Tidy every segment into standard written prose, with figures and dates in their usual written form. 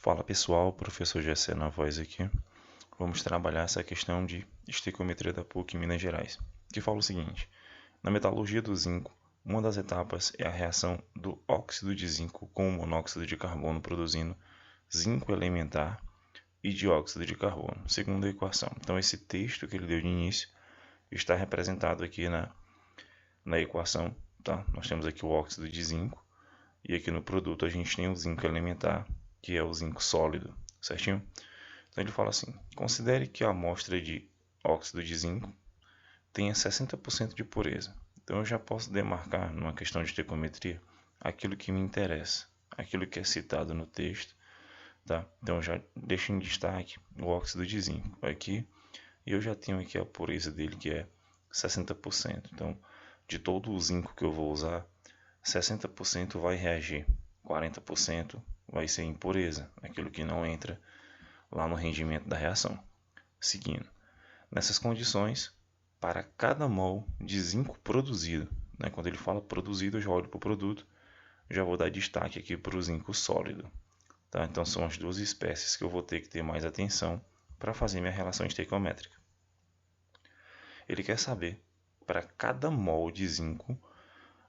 Fala pessoal, professor Gessé na voz aqui. Vamos trabalhar essa questão de estequiometria da PUC em Minas Gerais, que fala o seguinte: na metalurgia do zinco, uma das etapas é a reação do óxido de zinco com o monóxido de carbono, produzindo zinco elementar e dióxido de carbono, segundo a equação. Então, esse texto que ele deu de início está representado aqui na equação. Tá? Nós temos aqui o óxido de zinco e aqui no produto a gente tem o zinco elementar, que é o zinco sólido, certinho? Então ele fala assim: considere que a amostra de óxido de zinco tenha 60% de pureza. Então eu já posso demarcar numa questão de estequiometria aquilo que me interessa, aquilo que é citado no texto, tá? Então eu já deixo em destaque o óxido de zinco aqui, e eu já tenho aqui a pureza dele, que é 60%. Então, de todo o zinco que eu vou usar, 60% vai reagir, 40% vai ser impureza, aquilo que não entra lá no rendimento da reação. Seguindo, nessas condições, para cada mol de zinco produzido, né, quando ele fala produzido, eu já olho para o produto, já vou dar destaque aqui para o zinco sólido. Tá? Então são as duas espécies que eu vou ter que ter mais atenção para fazer minha relação estequiométrica. Ele quer saber, para cada mol de zinco,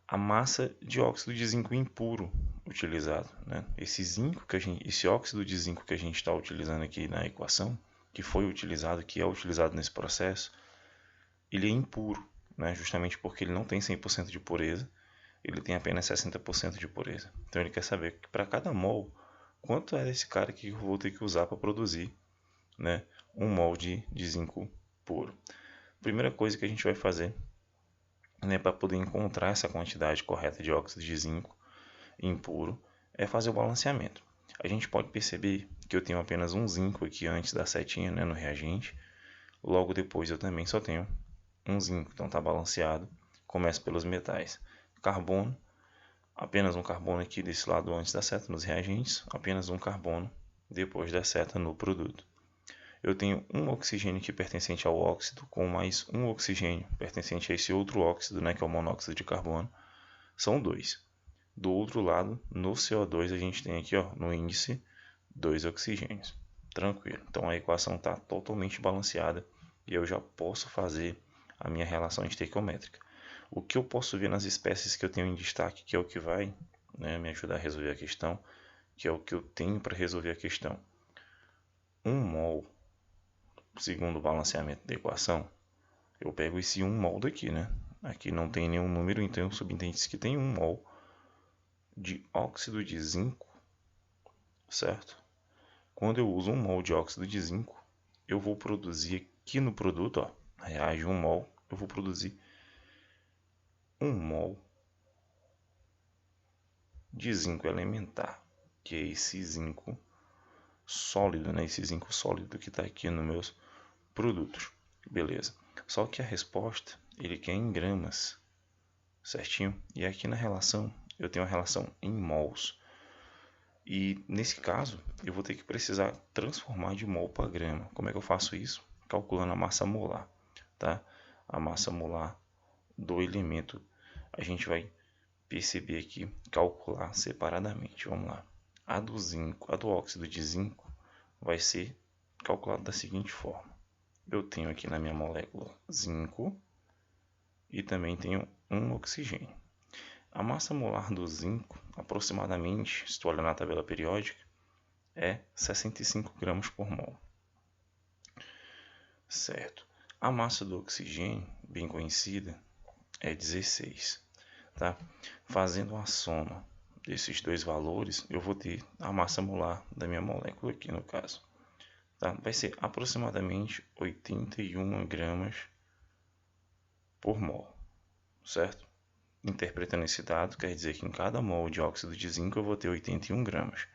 a massa de óxido de zinco impuro utilizado, né? Esse óxido de zinco que a gente está utilizando aqui na equação, que foi utilizado, que é utilizado nesse processo, ele é impuro, né? Justamente porque ele não tem 100% de pureza, ele tem apenas 60% de pureza. Então ele quer saber que para cada mol, quanto é esse cara que eu vou ter que usar para produzir, né, um mol de zinco puro. Primeira coisa que a gente vai fazer, né, para poder encontrar essa quantidade correta de óxido de zinco impuro, é fazer o balanceamento. A gente pode perceber que eu tenho apenas um zinco aqui antes da setinha, né, no reagente. Logo depois eu também só tenho um zinco, então está balanceado. Começa pelos metais. Carbono, apenas um carbono aqui desse lado antes da seta nos reagentes, apenas um carbono depois da seta no produto. Eu tenho um oxigênio aqui pertencente ao óxido, com mais um oxigênio pertencente a esse outro óxido, né, que é o monóxido de carbono. São dois. Do outro lado, no CO2, a gente tem aqui, ó, no índice, 2 oxigênios. Tranquilo. Então a equação está totalmente balanceada e eu já posso fazer a minha relação estequiométrica. O que eu posso ver nas espécies que eu tenho em destaque, que é o que vai, né, me ajudar a resolver a questão, que é o que eu tenho para resolver a questão. 1 mol, segundo o balanceamento da equação, eu pego esse 1 mol daqui, né? Aqui não tem nenhum número, então subentende-se que tem 1 mol de óxido de zinco, certo? Quando eu uso 1 mol de óxido de zinco, eu vou produzir aqui no produto, ó, reage 1 mol, eu vou produzir 1 mol de zinco elementar, que é esse zinco sólido, né? Esse zinco sólido que está aqui nos meus produtos, beleza? Só que a resposta ele quer em gramas, certinho? E aqui na relação eu tenho a relação em mols. E nesse caso eu vou ter que precisar transformar de mol para grama. Como é que eu faço isso? Calculando a massa molar, tá? A massa molar do elemento a gente vai perceber aqui, calcular separadamente. Vamos lá. A do zinco, a do óxido de zinco vai ser calculada da seguinte forma: eu tenho aqui na minha molécula zinco e também tenho um oxigênio. A massa molar do zinco, aproximadamente, se tu olhar na tabela periódica, é 65 gramas por mol. Certo. A massa do oxigênio, bem conhecida, é 16. Tá? Fazendo a soma desses dois valores, eu vou ter a massa molar da minha molécula aqui no caso. Tá? Vai ser aproximadamente 81 gramas por mol, certo? Interpretando esse dado, quer dizer que em cada mol de óxido de zinco eu vou ter 81 gramas.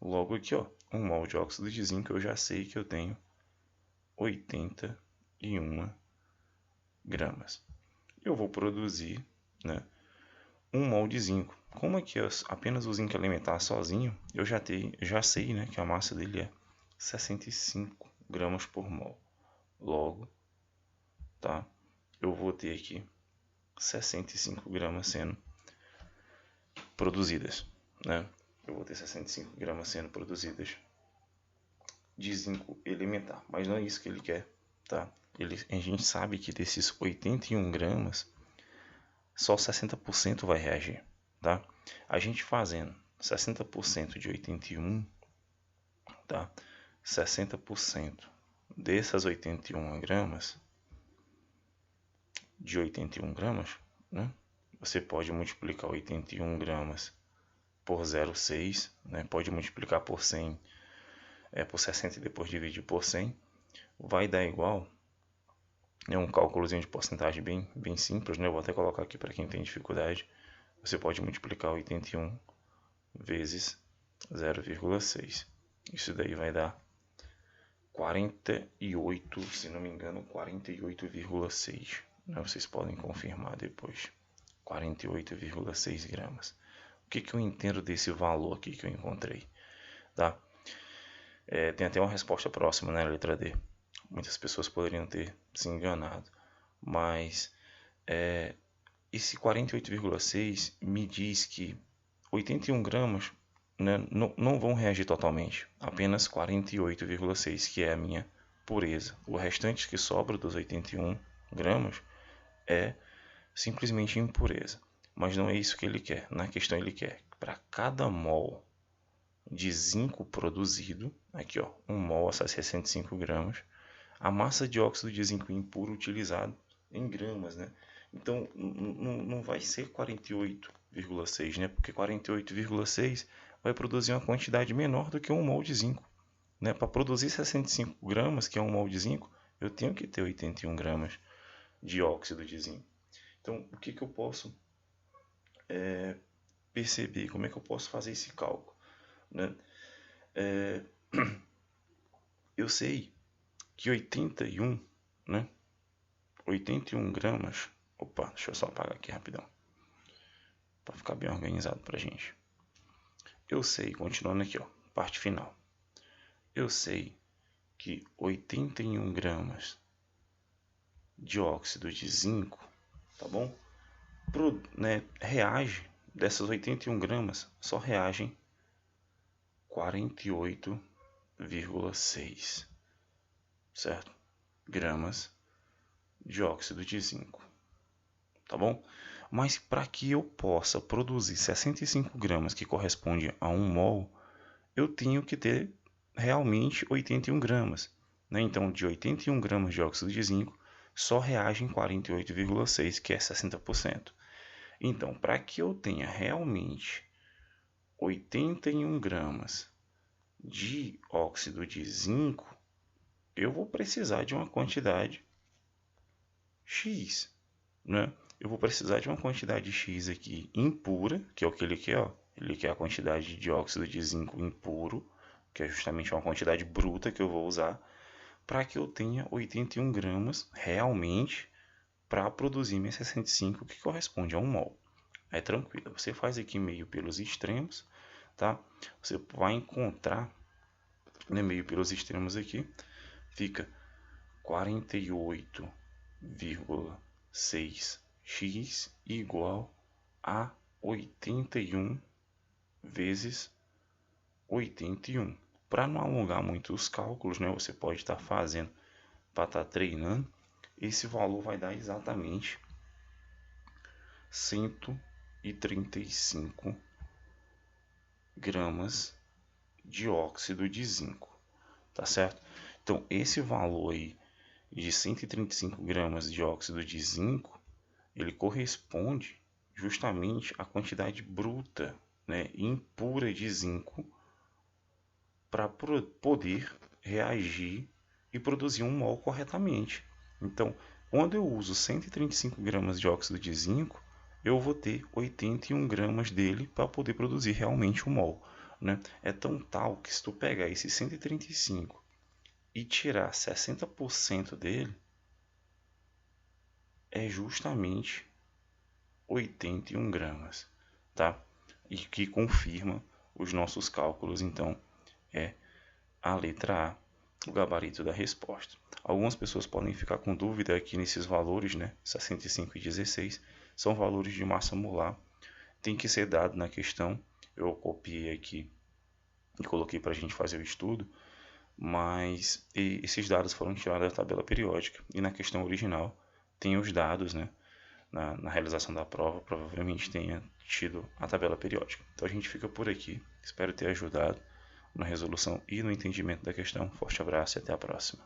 Logo aqui, ó, 1 mol de óxido de zinco eu já sei que eu tenho 81 gramas. Eu vou produzir, né, 1 mol de zinco. Como aqui apenas o zinco elementar sozinho, eu já sei, né, que a massa dele é 65 gramas por mol. Logo, tá, eu vou ter aqui 65 gramas sendo produzidas, né? Eu vou ter 65 gramas sendo produzidas de zinco elementar, mas não é isso que ele quer, tá? A gente sabe que desses 81 gramas, só 60% vai reagir, tá? A gente fazendo 60% de 81, tá? 60% dessas 81 gramas, de 81 gramas, né? Você pode multiplicar 81 gramas por 0,6, né? Pode multiplicar por 100, por 60 e depois dividir por 100, vai dar igual. É um cálculozinho de porcentagem bem simples, né? Eu vou até colocar aqui para quem tem dificuldade. Você pode multiplicar 81 vezes 0,6. Isso daí vai dar 48, se não me engano, 48,6. Né? Vocês podem confirmar depois. 48,6 gramas. O que eu entendo desse valor aqui que eu encontrei? Tá? Tem até uma resposta próxima, né? Letra D. Muitas pessoas poderiam ter se enganado. Mas esse 48,6 me diz que 81 gramas, né, não vão reagir totalmente. Apenas 48,6, que é a minha pureza. O restante que sobra dos 81 gramas é simplesmente impureza. Mas não é isso que ele quer. Na questão ele quer para cada mol de zinco produzido, aqui ó, 1 mol a 65 gramas, a massa de óxido de zinco impuro utilizado em gramas, né? Então não vai ser 48,6, né? Porque 48,6 vai produzir uma quantidade menor do que 1 mol de zinco, né? Para produzir 65 gramas, que é 1 mol de zinco, eu tenho que ter 81 gramas de óxido de zinco. Então, o que eu posso perceber? Como é que eu posso fazer esse cálculo? Né? Eu sei que 81, né? 81 gramas. Opa, deixa eu só apagar aqui rapidão, para ficar bem organizado para gente. Eu sei, continuando aqui, ó, parte final. Eu sei que 81 gramas de óxido de zinco, tá bom? Reage, dessas 81 gramas, só reagem 48,6, certo? Gramas de óxido de zinco, tá bom? Mas para que eu possa produzir 65 gramas, que corresponde a 1 mol, eu tenho que ter realmente 81 gramas. Né? Então, de 81 gramas de óxido de zinco, só reagem 48,6, que é 60%. Então, para que eu tenha realmente 81 gramas de óxido de zinco, eu vou precisar de uma quantidade X, né? Eu vou precisar de uma quantidade X aqui impura, que é o que ele quer, ó. Ele quer a quantidade de óxido de zinco impuro, que é justamente uma quantidade bruta que eu vou usar, para que eu tenha 81 gramas realmente para produzir minha 65, que corresponde a 1 mol. É tranquilo, você faz aqui meio pelos extremos, tá? Você vai encontrar, né, meio pelos extremos aqui, fica 48,6x igual a 81 vezes 81. Para não alongar muito os cálculos, né, você pode estar fazendo para estar treinando, esse valor vai dar exatamente 135 gramas de óxido de zinco, tá certo? Então, esse valor aí de 135 gramas de óxido de zinco, ele corresponde justamente à quantidade bruta, né, impura de zinco para poder reagir e produzir 1 mol corretamente. Então, quando eu uso 135 gramas de óxido de zinco, eu vou ter 81 gramas dele para poder produzir realmente 1 mol. Né? É tão tal que se tu pegar esse 135 e tirar 60% dele, é justamente 81 gramas, tá? E que confirma os nossos cálculos, então, é a letra A, o gabarito da resposta. Algumas pessoas podem ficar com dúvida aqui nesses valores, né? 65 e 16 são valores de massa molar, tem que ser dado na questão. Eu copiei aqui e coloquei para a gente fazer o estudo, mas esses dados foram tirados da tabela periódica, e na questão original tem os dados, né, na realização da prova, provavelmente tenha tido a tabela periódica. Então a gente fica por aqui, espero ter ajudado na resolução e no entendimento da questão. Forte abraço e até a próxima.